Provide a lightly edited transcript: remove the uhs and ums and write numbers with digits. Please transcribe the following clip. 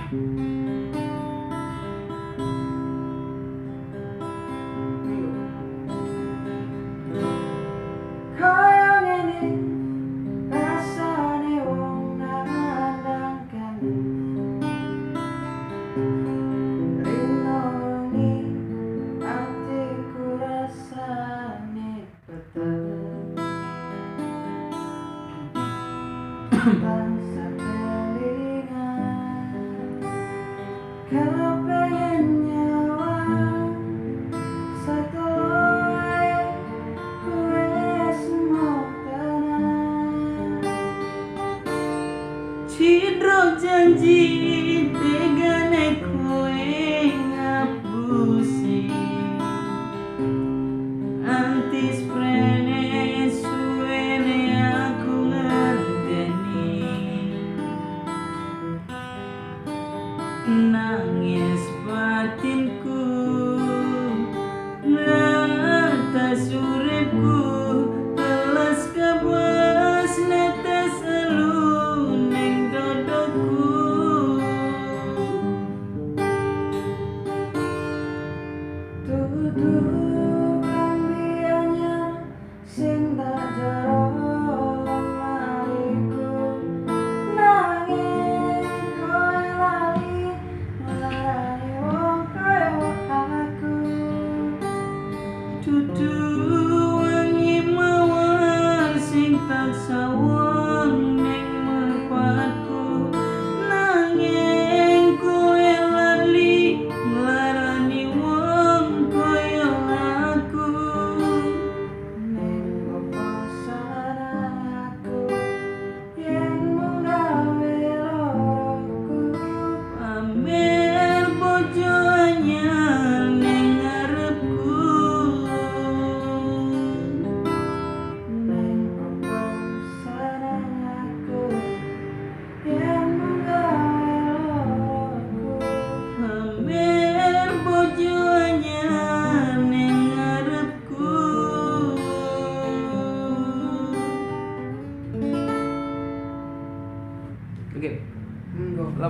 Kaya ngene rasane wong nandang kene rinoni atiku rasane peteng bangsa kelingan kepengen nyawa setelah wes mau tenang cidro janji tegane kowe ngapusi anti sprene suwene aku ngerteni nangis batinku